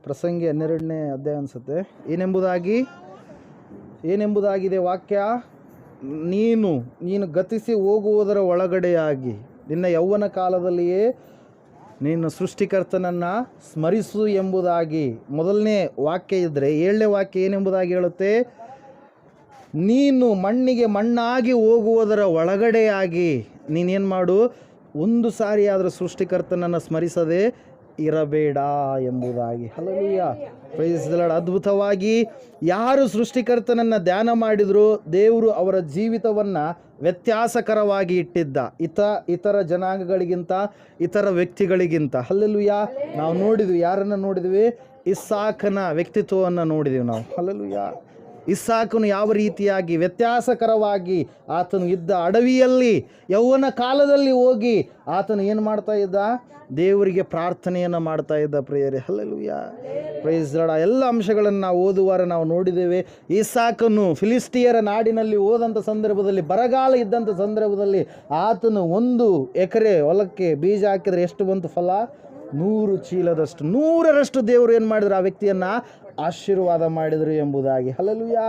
ಪ್ರಸಂಗಿ 12ನೇ ಅಧ್ಯಾಯ ಅನಿಸುತ್ತೆ. ಏನೆಂಬುದಾಗಿದೆ ವಾಕ್ಯ, ನೀನು ಗತಿಸಿ ಹೋಗುವುದರ ಒಳಗಡೆಯಾಗಿ ನಿನ್ನ ಯೌವನ ಕಾಲದಲ್ಲಿಯೇ ನೀನು ಸೃಷ್ಟಿಕರ್ತನನ್ನು ಸ್ಮರಿಸು ಎಂಬುದಾಗಿ ಮೊದಲನೇ ವಾಕ್ಯ ಇದ್ದರೆ, 7ನೇ ವಾಕ್ಯ ಏನೆಂಬುದಾಗಿ ಹೇಳುತ್ತೆ, ನೀನು ಮಣ್ಣಿಗೆ ಮಣ್ಣಾಗಿ ಹೋಗುವುದರ ಒಳಗಡೆಯಾಗಿ ನೀನೇನು ಮಾಡು, ಒಂದು ಸಾರಿ ಆದರೂ ಸೃಷ್ಟಿಕರ್ತನನ್ನು ಸ್ಮರಿಸದೆ ಇರಬೇಡ ಎಂಬುದಾಗಿ. Hallelujah, praise the Lord. ಅದ್ಭುತವಾಗಿ ಯಾರು ಸೃಷ್ಟಿಕರ್ತನನ್ನು ಧ್ಯಾನ ಮಾಡಿದರೂ ದೇವರು ಅವರ ಜೀವಿತವನ್ನು ವ್ಯತ್ಯಾಸಕರವಾಗಿ ಇಟ್ಟಿದ್ದ, ಇತರ ಜನಾಂಗಗಳಿಗಿಂತ, ಇತರ ವ್ಯಕ್ತಿಗಳಿಗಿಂತ. ಹಲ್ಲೆಲೂಯಾ. ನಾವು ನೋಡಿದ್ವಿ, ಯಾರನ್ನು ನೋಡಿದ್ವಿ? ಇಸ್ಸಾಕನ ವ್ಯಕ್ತಿತ್ವವನ್ನು ನೋಡಿದ್ವಿ ನಾವು. ಹಲ್ಲೆಲೂಯಾ. ಇಸ್ಸಾಕನು ಯಾವ ರೀತಿಯಾಗಿ ವ್ಯತ್ಯಾಸಕರವಾಗಿ ಆತನು ಇದ್ದ, ಅಡವಿಯಲ್ಲಿ ಯೌವನ ಕಾಲದಲ್ಲಿ ಹೋಗಿ ಆತನು ಏನು ಮಾಡ್ತಾ ಇದ್ದ? ದೇವರಿಗೆ ಪ್ರಾರ್ಥನೆಯನ್ನು ಮಾಡ್ತಾ ಇದ್ದ ಪ್ರಿಯರೇ. Hallelujah, praise the Lord. ಎಲ್ಲ ಅಂಶಗಳನ್ನು ನಾವು ಓದುವಾರ ನಾವು ನೋಡಿದ್ದೇವೆ. ಇಸ್ಸಾಕನು ಫಿಲಿಸ್ಟಿಯರ ನಾಡಿನಲ್ಲಿ ಹೋದಂಥ ಸಂದರ್ಭದಲ್ಲಿ, ಬರಗಾಲ ಇದ್ದಂಥ ಸಂದರ್ಭದಲ್ಲಿ ಆತನು 1 ಎಕರೆ ಹೊಲಕ್ಕೆ ಬೀಜ ಹಾಕಿದರೆ ಎಷ್ಟು ಬಂತು ಫಲ? 100 ಚೀಲದಷ್ಟು, 100ರಷ್ಟು ದೇವರು ಏನು ಮಾಡಿದ್ರು? ಆ ವ್ಯಕ್ತಿಯನ್ನು ಆಶೀರ್ವಾದ ಮಾಡಿದರು ಎಂಬುದಾಗಿ. Hallelujah,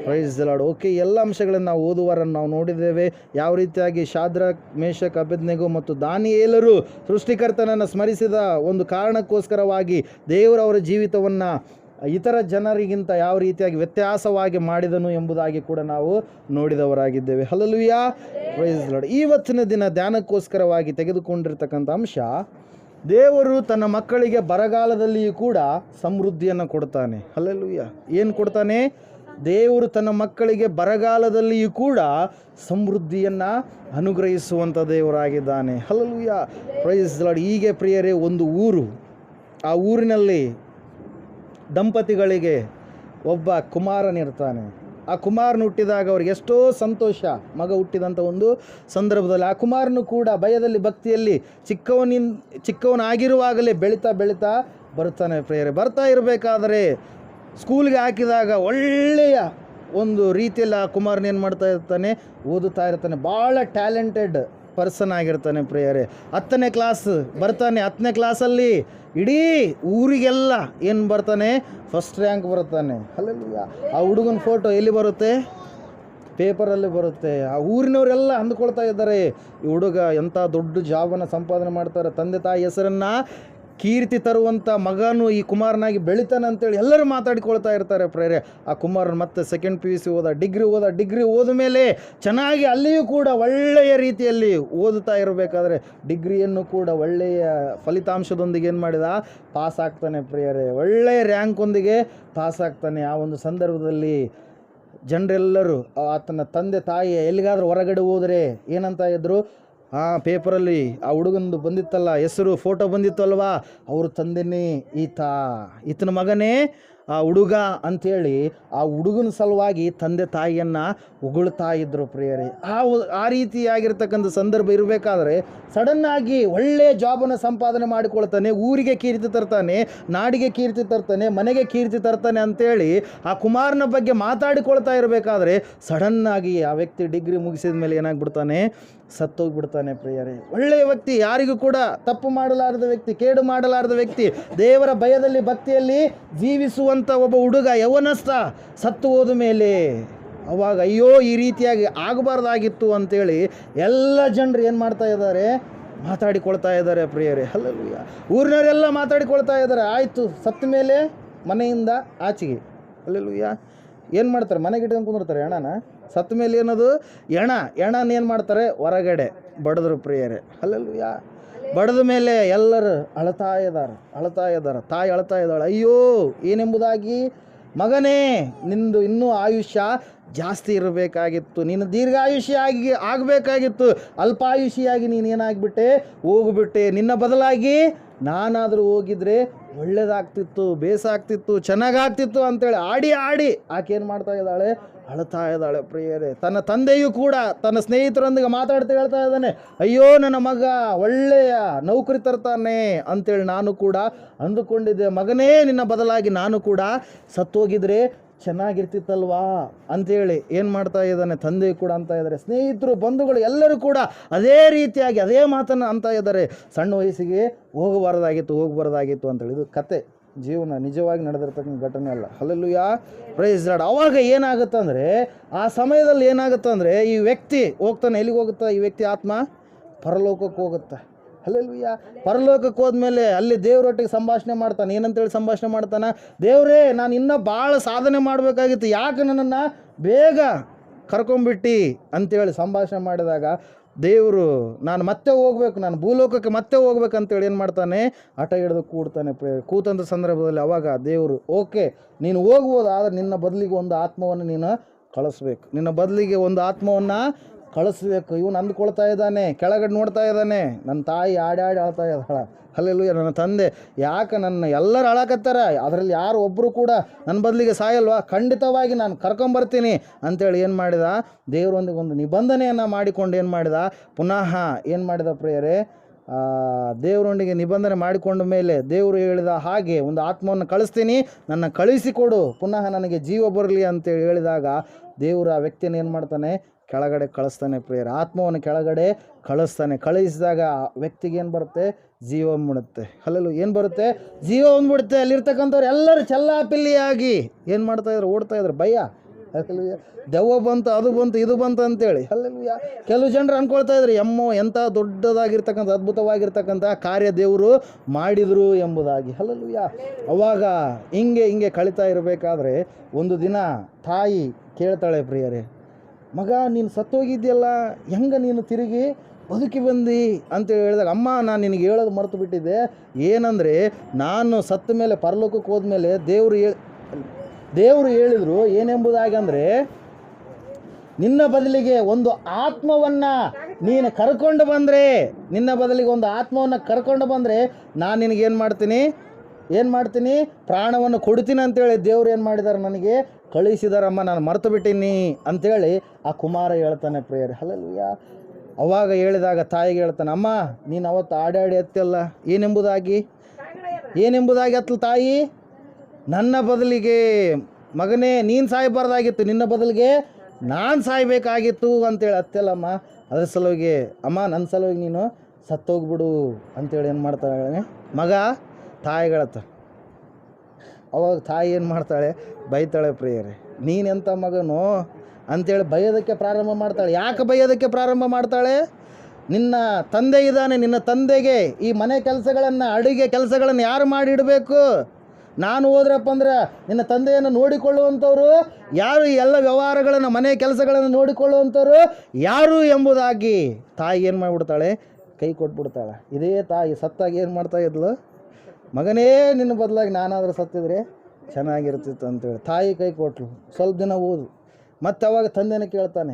praise the Lord. Okay, ಎಲ್ಲ ಅಂಶಗಳನ್ನು ನಾವು ಓದುವಾರನ್ನು ನಾವು ನೋಡಿದ್ದೇವೆ. ಯಾವ ರೀತಿಯಾಗಿ ಶಾದ್ರಕ್, ಮೇಷಕ್, ಅಬೇದ್ನೆಗೋ ಮತ್ತು ದಾನಿಯೇಲರು ಸೃಷ್ಟಿಕರ್ತನನ್ನು ಸ್ಮರಿಸಿದ ಒಂದು ಕಾರಣಕ್ಕೋಸ್ಕರವಾಗಿ ದೇವರು ಅವರ ಜೀವಿತವನ್ನು ಇತರ ಜನರಿಗಿಂತ ಯಾವ ರೀತಿಯಾಗಿ ವ್ಯತ್ಯಾಸವಾಗಿ ಮಾಡಿದನು ಎಂಬುದಾಗಿ ಕೂಡ ನಾವು ನೋಡಿದವರಾಗಿದ್ದೇವೆ. Hallelujah, praise the Lord. ಇವತ್ತಿನ ದಿನ ಧ್ಯಾನಕ್ಕೋಸ್ಕರವಾಗಿ ತೆಗೆದುಕೊಂಡಿರ್ತಕ್ಕಂಥ ಅಂಶ, ದೇವರು ತನ್ನ ಮಕ್ಕಳಿಗೆ ಬರಗಾಲದಲ್ಲಿಯೂ ಕೂಡ ಸಮೃದ್ಧಿಯನ್ನು ಕೊಡ್ತಾನೆ. ಹಲ್ಲೆಲೂಯಾ. ಏನು ಕೊಡ್ತಾನೆ? ದೇವರು ತನ್ನ ಮಕ್ಕಳಿಗೆ ಬರಗಾಲದಲ್ಲಿಯೂ ಕೂಡ ಸಮೃದ್ಧಿಯನ್ನು ಅನುಗ್ರಹಿಸುವಂಥ ದೇವರಾಗಿದ್ದಾನೆ. Hallelujah, praise the Lord. ಹೀಗೆ ಪ್ರಿಯರೇ, ಒಂದು ಊರು, ಆ ಊರಿನಲ್ಲಿ ದಂಪತಿಗಳಿಗೆ ಒಬ್ಬ ಕುಮಾರನಿರ್ತಾನೆ. ಆ ಕುಮಾರನು ಹುಟ್ಟಿದಾಗ ಅವ್ರಿಗೆ ಎಷ್ಟೋ ಸಂತೋಷ, ಮಗ ಹುಟ್ಟಿದಂಥ ಒಂದು ಸಂದರ್ಭದಲ್ಲಿ. ಆ ಕುಮಾರನು ಕೂಡ ಭಯದಲ್ಲಿ ಭಕ್ತಿಯಲ್ಲಿ ಚಿಕ್ಕವನಾಗಿರುವಾಗಲೇ ಬೆಳೀತಾ ಬರ್ತಾನೆ ಪ್ರಿಯರೇ. ಬರ್ತಾ ಇರಬೇಕಾದರೆ ಸ್ಕೂಲ್ಗೆ ಹಾಕಿದಾಗ ಒಳ್ಳೆಯ ಒಂದು ರೀತಿಯಲ್ಲಿ ಆ ಕುಮಾರನ ಏನು ಮಾಡ್ತಾ ಇರ್ತಾನೆ? ಓದುತ್ತಾ ಇರ್ತಾನೆ. ಭಾಳ ಟ್ಯಾಲೆಂಟೆಡ್ ಪರ್ಸನ್ ಆಗಿರ್ತಾನೆ ಪ್ರಿಯರೇ. 10ನೇ ಕ್ಲಾಸ್ ಬರ್ತಾನೆ. 10ನೇ ಕ್ಲಾಸಲ್ಲಿ ಇಡೀ ಊರಿಗೆಲ್ಲ ಏನು ಬರ್ತಾನೆ? ಫಸ್ಟ್ ರ್ಯಾಂಕ್ ಬರ್ತಾನೆ. ಹಲ್ಲೆಲೂಯಾ. ಆ ಹುಡುಗನ ಫೋಟೋ ಎಲ್ಲಿ ಬರುತ್ತೆ? ಪೇಪರಲ್ಲಿ ಬರುತ್ತೆ. ಆ ಊರಿನವರೆಲ್ಲ ಅಂದುಕೊಳ್ತಾ ಇದ್ದಾರೆ, ಈ ಹುಡುಗ ಎಂಥ ದೊಡ್ಡ ಜಾಬನ್ನು ಸಂಪಾದನೆ ಮಾಡ್ತಾರೆ, ತಂದೆ ತಾಯಿ ಹೆಸರನ್ನು ಕೀರ್ತಿ ತರುವಂಥ ಮಗನು ಈ ಕುಮಾರನಾಗಿ ಬೆಳಿತಾನೆ ಅಂತೇಳಿ ಎಲ್ಲರೂ ಮಾತಾಡಿಕೊಳ್ತಾ ಇರ್ತಾರೆ ಪ್ರೇರೆ. ಆ ಕುಮಾರನ ಮತ್ತೆ ಸೆಕೆಂಡ್ PUC ಓದ, ಡಿಗ್ರಿ ಓದ ಮೇಲೆ ಚೆನ್ನಾಗಿ ಅಲ್ಲಿಯೂ ಕೂಡ ಒಳ್ಳೆಯ ರೀತಿಯಲ್ಲಿ ಓದುತ್ತಾ ಇರಬೇಕಾದ್ರೆ ಡಿಗ್ರಿಯನ್ನು ಕೂಡ ಒಳ್ಳೆಯ ಫಲಿತಾಂಶದೊಂದಿಗೆ ಏನು ಮಾಡಿದ? ಪಾಸ್ ಆಗ್ತಾನೆ ಪ್ರಿಯರೇ. ಒಳ್ಳೆಯ ರ್ಯಾಂಕೊಂದಿಗೆ ಪಾಸ್ ಆಗ್ತಾನೆ. ಆ ಒಂದು ಸಂದರ್ಭದಲ್ಲಿ ಜನರೆಲ್ಲರೂ ಆತನ ತಂದೆ ತಾಯಿ ಎಲ್ಲಿಗಾದರೂ ಹೊರಗಡೆ ಹೋದರೆ ಏನಂತ ಇದ್ರು? ಪೇಪರಲ್ಲಿ ಆ ಹುಡುಗಂದು ಬಂದಿತ್ತಲ್ಲ, ಹೆಸರು, ಫೋಟೋ ಬಂದಿತ್ತಲ್ವಾ, ಅವ್ರ ತಂದೆನೇ ಈತನ ಮಗನೇ ಆ ಹುಡುಗ ಅಂಥೇಳಿ ಆ ಹುಡುಗನ ಸಲುವಾಗಿ ತಂದೆ ತಾಯಿಯನ್ನು ಹೊಗಳ್ತಾ ಇದ್ದರು ಪ್ರಿಯರೇ. ಆ ರೀತಿಯಾಗಿರ್ತಕ್ಕಂಥ ಸಂದರ್ಭ ಇರಬೇಕಾದ್ರೆ ಸಡನ್ನಾಗಿ ಒಳ್ಳೆಯ ಜಾಬನ್ನು ಸಂಪಾದನೆ ಮಾಡಿಕೊಳ್ತಾನೆ, ಊರಿಗೆ ಕೀರ್ತಿ ತರ್ತಾನೆ, ನಾಡಿಗೆ ಕೀರ್ತಿ ತರ್ತಾನೆ, ಮನೆಗೆ ಕೀರ್ತಿ ತರ್ತಾನೆ ಅಂಥೇಳಿ ಆ ಕುಮಾರನ ಬಗ್ಗೆ ಮಾತಾಡಿಕೊಳ್ತಾ ಇರಬೇಕಾದ್ರೆ ಸಡನ್ನಾಗಿ ಆ ವ್ಯಕ್ತಿ ಡಿಗ್ರಿ ಮುಗಿಸಿದ ಮೇಲೆ ಏನಾಗ್ಬಿಡ್ತಾನೆ? ಸತ್ತೋಗ್ಬಿಡ್ತಾನೆ ಪ್ರಿಯರೇ. ಒಳ್ಳೆಯ ವ್ಯಕ್ತಿ, ಯಾರಿಗೂ ಕೂಡ ತಪ್ಪು ಮಾಡಲಾರದ ವ್ಯಕ್ತಿ, ಕೇಡು ಮಾಡಲಾರದ ವ್ಯಕ್ತಿ, ದೇವರ ಭಯದಲ್ಲಿ ಭಕ್ತಿಯಲ್ಲಿ ಜೀವಿಸುವಂಥ ಒಬ್ಬ ಹುಡುಗ, ಯೌವನಸ್ಥ ಸತ್ತು ಹೋದ ಮೇಲೆ ಅವಾಗ ಅಯ್ಯೋ ಈ ರೀತಿಯಾಗಿ ಆಗಬಾರ್ದಾಗಿತ್ತು ಅಂಥೇಳಿ ಎಲ್ಲ ಜನರು ಏನು ಮಾಡ್ತಾ ಇದ್ದಾರೆ? ಮಾತಾಡಿಕೊಳ್ತಾ ಇದ್ದಾರೆ ಪ್ರಿಯರೇ. ಹಲ್ಲೆಲೂಯಾ. ಊರಿನವರೆಲ್ಲ ಮಾತಾಡಿಕೊಳ್ತಾ ಇದ್ದಾರೆ. ಆಯಿತು, ಸತ್ತ ಮೇಲೆ ಮನೆಯಿಂದ ಆಚೆಗೆ. ಹಲ್ಲೆಲೂಯಾ. ಏನು ಮಾಡ್ತಾರೆ? ಮನೆಗೆ ಇಟ್ಕೊಂಡು ಕುಂದಿರ್ತಾರೆ ಹೆಣನ. ಸತ್ತ ಮೇಲೆ ಏನದು? ಹೆಣನ ಏನು ಮಾಡ್ತಾರೆ? ಹೊರಗಡೆ ಬಡಿದ್ರು ಪ್ರಿಯರೇ. ಹಲ್ಲೆಲೂಯಾ. ಬಡಿದ ಮೇಲೆ ಎಲ್ಲರೂ ಅಳ್ತಾ ಇದ್ದಾರೆ. ತಾಯಿ ಅಳ್ತಾ ಇದ್ದಾಳೆ, ಅಯ್ಯೋ ಏನೆಂಬುದಾಗಿ? ಮಗನೇ, ನಿಂದು ಇನ್ನೂ ಆಯುಷ್ಯ ಜಾಸ್ತಿ ಇರಬೇಕಾಗಿತ್ತು, ನೀನು ದೀರ್ಘಾಯುಷಿಯಾಗಿ ಆಗಬೇಕಾಗಿತ್ತು, ಅಲ್ಪಾಯುಷಿಯಾಗಿ ನೀನೇನಾಗಿಬಿಟ್ಟೆ? ಹೋಗ್ಬಿಟ್ಟೆ. ನಿನ್ನ ಬದಲಾಗಿ ನಾನಾದರೂ ಹೋಗಿದ್ರೆ ಒಳ್ಳೇದಾಗ್ತಿತ್ತು, ಬೇಸಾಗ್ತಿತ್ತು, ಚೆನ್ನಾಗಾಗ್ತಿತ್ತು ಅಂತೇಳಿ ಆಡಿ ಆಕೆ ಏನು ಮಾಡ್ತಾ ಇದ್ದಾಳೆ? ಅಳ್ತಾ ಇದ್ದಾಳೆ ಪ್ರಿಯರೇ. ತನ್ನ ತಂದೆಯೂ ಕೂಡ ತನ್ನ ಸ್ನೇಹಿತರೊಂದಿಗೆ ಮಾತಾಡ್ತಾ ಹೇಳ್ತಾ ಇದ್ದಾನೆ, ಅಯ್ಯೋ ನನ್ನ ಮಗ ಒಳ್ಳೆಯ ನೌಕರಿ ತರ್ತಾನೆ ಅಂತೇಳಿ ನಾನು ಕೂಡ ಅಂದುಕೊಂಡಿದ್ದೆ. ಮಗನೇ, ನಿನ್ನ ಬದಲಾಗಿ ನಾನು ಕೂಡ ಸತ್ತೋಗಿದ್ರೆ ಚೆನ್ನಾಗಿರ್ತಿತ್ತಲ್ವಾ ಅಂಥೇಳಿ ಏನು ಮಾಡ್ತಾ ಇದ್ದಾನೆ? ತಂದೆ ಕೂಡ ಅಂತ ಇದ್ದಾರೆ, ಸ್ನೇಹಿತರು, ಬಂಧುಗಳು ಎಲ್ಲರೂ ಕೂಡ ಅದೇ ರೀತಿಯಾಗಿ ಅದೇ ಮಾತನ್ನು ಅಂತ ಇದ್ದಾರೆ. ಸಣ್ಣ ವಯಸ್ಸಿಗೆ ಹೋಗಬಾರ್ದಾಗಿತ್ತು ಅಂತೇಳಿ. ಇದು ಕತೆ. ಜೀವನ ನಿಜವಾಗಿ ನಡೆದಿರ್ತಕ್ಕಂಥ ಘಟನೆ ಅಲ್ಲ. Hallelujah, praise Lord. ಅವಾಗ ಏನಾಗುತ್ತಂದರೆ ಆ ಸಮಯದಲ್ಲಿ ಏನಾಗುತ್ತಂದರೆ ಈ ವ್ಯಕ್ತಿ ಹೋಗ್ತಾನೆ, ಎಲ್ಲಿಗೆ ಹೋಗುತ್ತಾ ಈ ವ್ಯಕ್ತಿ ಆತ್ಮ? ಪರಲೋಕಕ್ಕೆ ಹೋಗುತ್ತೆ. ಹಲ್ಲೆಲೂಯಾ. ಪರಲೋಕಕ್ಕೆ ಹೋದ್ಮೇಲೆ ಅಲ್ಲಿ ದೇವರೊಟ್ಟಿಗೆ ಸಂಭಾಷಣೆ ಮಾಡ್ತಾನೆ. ಏನಂತೇಳಿ ಸಂಭಾಷಣೆ ಮಾಡ್ತಾನೆ? ದೇವರೇ, ನಾನು ಇನ್ನೂ ಭಾಳ ಸಾಧನೆ ಮಾಡಬೇಕಾಗಿತ್ತು, ಯಾಕೆ ನನ್ನನ್ನು ಬೇಗ ಕರ್ಕೊಂಬಿಟ್ಟು ಅಂತೇಳಿ ಸಂಭಾಷಣೆ ಮಾಡಿದಾಗ ದೇವರು ನಾನು ಮತ್ತೆ ಹೋಗ್ಬೇಕು, ನಾನು ಭೂಲೋಕಕ್ಕೆ ಮತ್ತೆ ಹೋಗ್ಬೇಕಂತೇಳಿ ಏನು ಮಾಡ್ತಾನೆ? ಹಠ ಹಿಡಿದು ಕೂಡ್ತಾನೆ. ಕೂತಂಥ ಸಂದರ್ಭದಲ್ಲಿ ಅವಾಗ ದೇವರು, ಓಕೆ ನೀನು ಹೋಗ್ಬೋದು, ಆದರೆ ನಿನ್ನ ಬದಲಿಗೆ ಒಂದು ಆತ್ಮವನ್ನು ನೀನು ಕಳಿಸ್ಬೇಕು, ನಿನ್ನ ಬದಲಿಗೆ ಒಂದು ಆತ್ಮವನ್ನು ಕಳಿಸ್ಬೇಕು. ಇವನು ಅಂದ್ಕೊಳ್ತಾ ಇದ್ದಾನೆ, ಕೆಳಗಡೆ ನೋಡ್ತಾ ಇದ್ದಾನೆ, ನನ್ನ ತಾಯಿ ಆಡಾಡಿ ಆಳ್ತಾ ಇದ್ದಾಳೆ. ಹಲ್ಲೆಲೂಯಾ. ನನ್ನ ತಂದೆ ಯಾಕೆ ನನ್ನ ಎಲ್ಲರೂ ಅಳಕತ್ತಾರ, ಅದರಲ್ಲಿ ಯಾರು ಒಬ್ಬರು ಕೂಡ ನನ್ನ ಬದಲಿಗೆ ಸಾಯಲ್ವಾ? ಖಂಡಿತವಾಗಿ ನಾನು ಕರ್ಕೊಂಬರ್ತೀನಿ ಅಂತೇಳಿ ಏನು ಮಾಡಿದ? ದೇವರೊಂದಿಗೆ ಒಂದು ನಿಬಂಧನೆಯನ್ನು ಮಾಡಿಕೊಂಡು ಏನು ಮಾಡಿದ? ಪುನಃ ಏನು ಮಾಡಿದ ಪ್ರಿಯರೇ? ದೇವರೊಂದಿಗೆ ನಿಬಂಧನೆ ಮಾಡಿಕೊಂಡ ಮೇಲೆ ದೇವರು ಹೇಳಿದ ಹಾಗೆ ಒಂದು ಆತ್ಮವನ್ನು ಕಳಿಸ್ತೀನಿ, ನನ್ನ ಕಳಿಸಿಕೊಡು, ಪುನಃ ನನಗೆ ಜೀವ ಬರಲಿ ಅಂತೇಳಿ ಹೇಳಿದಾಗ ದೇವರು ಆ ವ್ಯಕ್ತಿಯನ್ನು ಏನು ಮಾಡ್ತಾನೆ? ಕೆಳಗಡೆ ಕಳಿಸ್ತಾನೆ ಪ್ರಿಯರೇ. ಆತ್ಮವನ್ನು ಕೆಳಗಡೆ ಕಳಿಸ್ತಾನೆ. ಕಳಿಸಿದಾಗ ಆ ವ್ಯಕ್ತಿಗೆ ಏನು ಬರುತ್ತೆ? ಜೀವ ಬಂದ್ಬಿಡುತ್ತೆ. ಅಲ್ಲೂ ಏನು ಬರುತ್ತೆ? ಜೀವ ಬಂದ್ಬಿಡುತ್ತೆ. ಅಲ್ಲಿರ್ತಕ್ಕಂಥವ್ರು ಎಲ್ಲರೂ ಚೆಲ್ಲಾಪಿಲ್ಲಿಯಾಗಿ ಏನು ಮಾಡ್ತಾಯಿದ್ರು? ಓಡ್ತಾಯಿದ್ರು. ಭಯ. ಯಾಕಂದ್ರೆ ದೆವ್ವ ಬಂತು, ಅದು ಬಂತು, ಇದು ಬಂತು ಅಂತೇಳಿ. ಅಲ್ಲೆಲ್ಲ ಕೆಲವು ಜನರು ಅಂದ್ಕೊಳ್ತಾ ಇದ್ರು, ಎಂಥ ದೊಡ್ಡದಾಗಿರ್ತಕ್ಕಂಥ ಅದ್ಭುತವಾಗಿರ್ತಕ್ಕಂಥ ಕಾರ್ಯ ದೇವರು ಮಾಡಿದರು ಎಂಬುದಾಗಿ. ಅಲ್ಲಲ್ಲೂಯ್ಯ. ಅವಾಗ ಹಿಂಗೆ ಕಳೀತಾ ಇರಬೇಕಾದ್ರೆ ಒಂದು ದಿನ ತಾಯಿ ಕೇಳ್ತಾಳೆ ಪ್ರಿಯರೇ, ಮಗ ನೀನು ಸತ್ತೋಗಿದ್ಯಲ್ಲ, ಹೆಂಗೆ ನೀನು ತಿರುಗಿ ಬದುಕಿ ಬಂದು ಅಂತೇಳಿ ಹೇಳಿದಾಗ, ಅಮ್ಮ ನಾನು ನಿನಗೆ ಹೇಳೋದು ಮರೆತು ಬಿಟ್ಟಿದ್ದೆ. ಏನಂದರೆ ನಾನು ಸತ್ತ ಮೇಲೆ ಪರಲೋಕಕ್ಕೆ ಹೋದ್ಮೇಲೆ ದೇವರು ಹೇಳಿದರು ಏನೆಂಬುದಾಗಿ ಅಂದರೆ, ನಿನ್ನ ಬದಲಿಗೆ ಒಂದು ಆತ್ಮವನ್ನು ನೀನು ಕರ್ಕೊಂಡು ಬಂದರೆ, ನಿನ್ನ ಬದಲಿಗೆ ಒಂದು ಆತ್ಮವನ್ನು ಕರ್ಕೊಂಡು ಬಂದರೆ ನಾನು ನಿನಗೇನು ಮಾಡ್ತೀನಿ? ಪ್ರಾಣವನ್ನು ಕೊಡ್ತೀನಿ ಅಂತೇಳಿ ದೇವ್ರು ಏನು ಮಾಡಿದ್ದಾರೆ? ನನಗೆ ಕಳಿಸಿದಾರಮ್ಮ, ನಾನು ಮರೆತು ಬಿಟ್ಟೀನಿ ಅಂತೇಳಿ ಆ ಕುಮಾರ ಹೇಳ್ತಾನೆ ಪ್ರಿಯರೇ. ಹಲ್ಲೆಲೂಯಾ. ಅವಾಗ ಹೇಳಿದಾಗ ತಾಯಿಗೆ ಹೇಳ್ತಾನೆ, ಅಮ್ಮ ನೀನು ಅವತ್ತು ಆಡಾಡಿ ಎತ್ತಲ್ಲ, ಏನೆಂಬುದಾಗಿ ಅತ್ತಲ ತಾಯಿ? ನನ್ನ ಬದಲಿಗೆ ಮಗನೇ ನೀನು ಸಾಯಬಾರ್ದಾಗಿತ್ತು, ನಿನ್ನ ಬದಲಿಗೆ ನಾನು ಸಾಯಬೇಕಾಗಿತ್ತು ಅಂತೇಳಿ ಅತ್ತಲ್ಲಮ್ಮ. ಅದ್ರ ಸಲುವಾಗಿ ಅಮ್ಮ ನನ್ನ ಸಲುವಾಗಿ ನೀನು ಸತ್ತೋಗ್ಬಿಡು ಅಂತೇಳಿ ಏನು ಮಾಡ್ತಾಳೆ ಮಗ? ತಾಯಿಗಳತ್ತ. ಅವಾಗ ತಾಯಿ ಏನು ಮಾಡ್ತಾಳೆ? ಬೈತಾಳೆ ಪ್ರಿಯರೇ, ನೀನೆಂಥ ಮಗನು ಅಂಥೇಳಿ ಬೈಯೋದಕ್ಕೆ ಪ್ರಾರಂಭ ಮಾಡ್ತಾಳೆ. ಯಾಕೆ ಬೈಯೋದಕ್ಕೆ ಪ್ರಾರಂಭ ಮಾಡ್ತಾಳೆ? ನಿನ್ನ ತಂದೆ ಇದ್ದಾನೆ, ನಿನ್ನ ತಂದೆಗೆ ಈ ಮನೆ ಕೆಲಸಗಳನ್ನು, ಅಡುಗೆ ಕೆಲಸಗಳನ್ನು ಯಾರು ಮಾಡಿಡಬೇಕು? ನಾನು ಹೋದ್ರಪ್ಪ ಅಂದ್ರೆ ನಿನ್ನ ತಂದೆಯನ್ನು ನೋಡಿಕೊಳ್ಳುವಂಥವ್ರು ಯಾರು? ಎಲ್ಲ ವ್ಯವಹಾರಗಳನ್ನು, ಮನೆ ಕೆಲಸಗಳನ್ನು ನೋಡಿಕೊಳ್ಳುವಂಥವ್ರು ಯಾರು ಎಂಬುದಾಗಿ ತಾಯಿ ಏನು ಮಾಡಿಬಿಡ್ತಾಳೆ? ಕೈ ಕೊಟ್ಬಿಡ್ತಾಳೆ. ಇದೇ ತಾಯಿ ಸತ್ತಾಗಿ ಏನು ಮಾಡ್ತಾ ಇದ್ಲು? ಮಗನೇ ನಿನ್ನ ಬದಲಾಗಿ ನಾನಾದರೂ ಸತ್ತಿದ್ರೆ ಚೆನ್ನಾಗಿರ್ತಿತ್ತು ಅಂತೇಳಿ ತಾಯಿ ಕೈ ಕೊಟ್ಟಳು. ಸ್ವಲ್ಪ ದಿನ ಓದು. ಮತ್ತು ಅವಾಗ ತಂದೆನ ಕೇಳ್ತಾನೆ.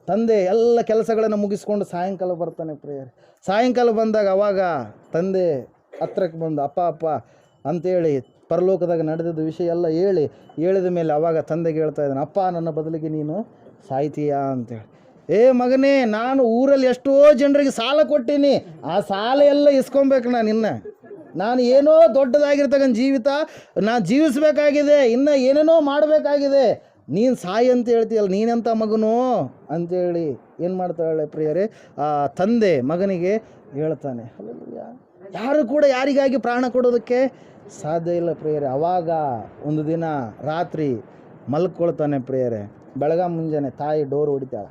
ತಂದೆ ಎಲ್ಲ ಕೆಲಸಗಳನ್ನು ಮುಗಿಸ್ಕೊಂಡು ಸಾಯಂಕಾಲ ಬರ್ತಾನೆ ಪ್ರಿಯರೇ. ಸಾಯಂಕಾಲ ಬಂದಾಗ ಅವಾಗ ತಂದೆ ಹತ್ರಕ್ಕೆ ಬಂದು ಅಪ್ಪ ಅಂಥೇಳಿ ಪರಲೋಕದಾಗ ನಡೆದಿದ್ದ ವಿಷಯ ಎಲ್ಲ ಹೇಳಿದ ಮೇಲೆ ಅವಾಗ ತಂದೆಗೆ ಹೇಳ್ತಾ ಇದ್ದಾನೆ, ಅಪ್ಪ ನನ್ನ ಬದಲಿಗೆ ನೀನು ಸಾಯ್ತೀಯಾ ಅಂತೇಳಿ. ಮಗನೇ, ನಾನು ಊರಲ್ಲಿ ಎಷ್ಟೋ ಜನರಿಗೆ ಸಾಲ ಕೊಟ್ಟೀನಿ, ಆ ಸಾಲ ಎಲ್ಲ ಇಸ್ಕೊಬೇಕು ನಾನು ಏನೋ ದೊಡ್ಡದಾಗಿರ್ತಕ್ಕಂಥ ಜೀವಿತ ನಾನು ಜೀವಿಸಬೇಕಾಗಿದೆ, ಇನ್ನು ಏನೇನೋ ಮಾಡಬೇಕಾಗಿದೆ, ನೀನು ಸಾಯಿ ಅಂತ ಹೇಳ್ತೀಯಲ್ಲ, ನೀನೆಂಥ ಮಗನೋ ಅಂಥೇಳಿ ಏನು ಮಾಡ್ತಾಳೆ ಪ್ರಿಯರೇ? ಆ ತಂದೆ ಮಗನಿಗೆ ಹೇಳ್ತಾನೆ. ಹಲ್ಲೆಲೂಯಾ. ಯಾರು ಕೂಡ ಯಾರಿಗಾಗಿ ಪ್ರಾಣ ಕೊಡೋದಕ್ಕೆ ಸಾಧ್ಯ ಇಲ್ಲ ಪ್ರಿಯರೇ. ಆವಾಗ ಒಂದು ದಿನ ರಾತ್ರಿ ಮಲ್ಕೊಳ್ತಾನೆ ಪ್ರಿಯರೇ. ಬೆಳಗ್ಗೆ ಮುಂಜಾನೆ ತಾಯಿ ಡೋರ್ ಹೊಡಿತಾಳೆ.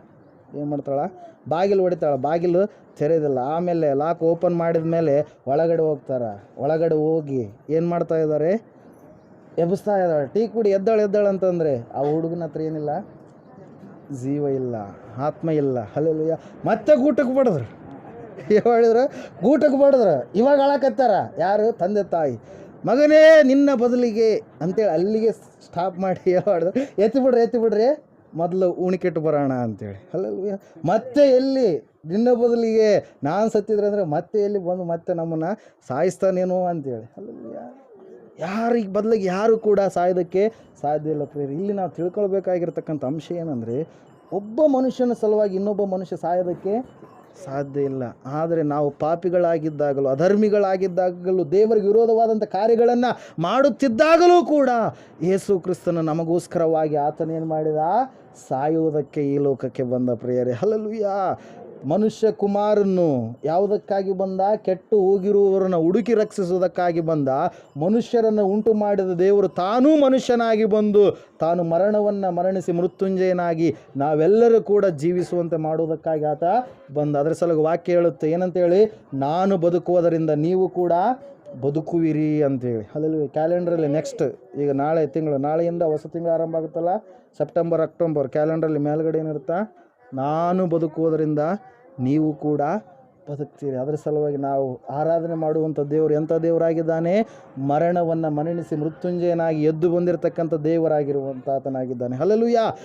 ಏನು ಮಾಡ್ತಾಳೆ? ಬಾಗಿಲು ಹೊಡಿತಾಳೆ. ಬಾಗಿಲು ತೆರೆಯೋದಿಲ್ಲ. ಆಮೇಲೆ ಲಾಕ್ ಓಪನ್ ಮಾಡಿದ ಮೇಲೆ ಒಳಗಡೆ ಹೋಗ್ತಾರೆ. ಒಳಗಡೆ ಹೋಗಿ ಏನು ಮಾಡ್ತಾ ಇದ್ದಾರೆ? ಎಬ್ಬಿಸ್ತಾ ಇದ್ದಾಳೆ. ಟೀ ಕುಡಿ, ಎದ್ದಾಳು ಅಂತಂದರೆ ಆ ಹುಡುಗನ ಹತ್ರ ಏನಿಲ್ಲ, ಜೀವ ಇಲ್ಲ, ಆತ್ಮ ಇಲ್ಲ. ಹಲ್ಲೆಲೂಯಾ. ಮತ್ತೆ ಗೂಟಕ್ಕೆ ಬಡಿದ್ರು. ಹೇಳಿದ್ರು ಗೂಟಕ್ಕೆ ಬಡಿದ್ರು. ಇವಾಗ ಅಳಕತ್ತಾರ ಯಾರು? ತಂದೆ ತಾಯಿ. ಮಗನೇ ನಿನ್ನ ಬದಲಿಗೆ ಅಂತೇಳಿ ಅಲ್ಲಿಗೆ ಸ್ಟಾಪ್ ಮಾಡಿ ಹೇಳಿದ್ರು, ಎತ್ತಿ ಬಿಡ್ರಿ ಮೊದಲು ಉಣಿಕೆಟ್ಟು ಬರೋಣ ಅಂತೇಳಿ. ಹಲ್ಲೆಲೂಯಾ. ಮತ್ತೆ ಎಲ್ಲಿ ನಿನ್ನ ಬದಲಿಗೆ ನಾನು ಸತ್ತಿದ್ರೆ ಅಂದರೆ ಮತ್ತೆ ಎಲ್ಲಿ ಬಂದು ಮತ್ತೆ ನಮ್ಮನ್ನು ಸಾಯಿಸ್ತಾನೇನೋ ಅಂತೇಳಿ. ಹಲ್ಲೆಲೂಯಾ. ಯಾರಿಗೆ ಬದಲಿಗೆ ಯಾರು ಕೂಡ ಸಾಯೋದಕ್ಕೆ ಸಾಧ್ಯ ಇಲ್ಲ ಪ್ರಿಯರೇ. ಇಲ್ಲಿ ನಾವು ತಿಳ್ಕೊಳ್ಬೇಕಾಗಿರ್ತಕ್ಕಂಥ ಅಂಶ ಏನಂದರೆ, ಒಬ್ಬ ಮನುಷ್ಯನ ಸಲುವಾಗಿ ಇನ್ನೊಬ್ಬ ಮನುಷ್ಯ ಸಾಯೋದಕ್ಕೆ ಸಾಧ್ಯ ಇಲ್ಲ. ಆದರೆ ನಾವು ಪಾಪಿಗಳಾಗಿದ್ದಾಗಲೂ, ಅಧರ್ಮಿಗಳಾಗಿದ್ದಾಗಲೂ, ದೇವರಿಗೆ ವಿರೋಧವಾದಂಥ ಕಾರ್ಯಗಳನ್ನು ಮಾಡುತ್ತಿದ್ದಾಗಲೂ ಕೂಡ ಯೇಸು ಕ್ರಿಸ್ತನು ನಮಗೋಸ್ಕರವಾಗಿ ಆತನೇನು ಮಾಡಿದ? ಸಾಯುವುದಕ್ಕೆ ಈ ಲೋಕಕ್ಕೆ ಬಂದ ಪ್ರಿಯರೇ. ಹಲ್ಲೆಲೂಯಾ. ಮನುಷ್ಯ ಕುಮಾರನು ಯಾವುದಕ್ಕಾಗಿ ಬಂದ? ಕೆಟ್ಟು ಹೋಗಿರುವವರನ್ನು ಹುಡುಕಿ ರಕ್ಷಿಸುವುದಕ್ಕಾಗಿ ಬಂದ. ಮನುಷ್ಯರನ್ನು ಉಂಟು ಮಾಡಿದ ದೇವರು ತಾನೂ ಮನುಷ್ಯನಾಗಿ ಬಂದು ತಾನು ಮರಣವನ್ನು ಮರಣಿಸಿ ಮೃತ್ಯುಂಜಯನಾಗಿ ನಾವೆಲ್ಲರೂ ಕೂಡ ಜೀವಿಸುವಂತೆ ಮಾಡುವುದಕ್ಕಾಗಿ ಆತ ಬಂದ. ಅದರ ಸಲುವಾಗಿ ವಾಕ್ಯ ಹೇಳುತ್ತೆ ಏನಂತೇಳಿ? ನಾನು ಬದುಕುವುದರಿಂದ ನೀವು ಕೂಡ ಬದುಕುವಿರಿ ಅಂತೇಳಿ. ಅಲ್ಲಿ ಕ್ಯಾಲೆಂಡ್ರಲ್ಲಿ ನೆಕ್ಸ್ಟ್ ಈಗ ನಾಳೆ ತಿಂಗಳು, ನಾಳೆಯಿಂದ ಹೊಸ ತಿಂಗಳು ಆರಂಭ ಆಗುತ್ತಲ್ಲ, ಸೆಪ್ಟೆಂಬರ್ ಅಕ್ಟೋಬರ್, ಕ್ಯಾಲೆಂಡ್ರಲ್ಲಿ ಮೇಲ್ಗಡೆ ಏನಿರುತ್ತಾ? ನಾನು ಬದುಕುವುದರಿಂದ ನೀವು ಕೂಡ ಬದುಕ್ತೀರಿ. ಅದರ ಸಲುವಾಗಿ ನಾವು ಆರಾಧನೆ ಮಾಡುವಂಥ ದೇವರು ಎಂಥ ದೇವರಾಗಿದ್ದಾನೆ? ಮರಣವನ್ನು ಮರಣಿಸಿ ಮೃತ್ಯುಂಜಯನಾಗಿ ಎದ್ದು ಬಂದಿರತಕ್ಕಂಥ ದೇವರಾಗಿರುವಂಥ ಆತನಾಗಿದ್ದಾನೆ. ಹಲ್ಲೆಲೂಯಾ.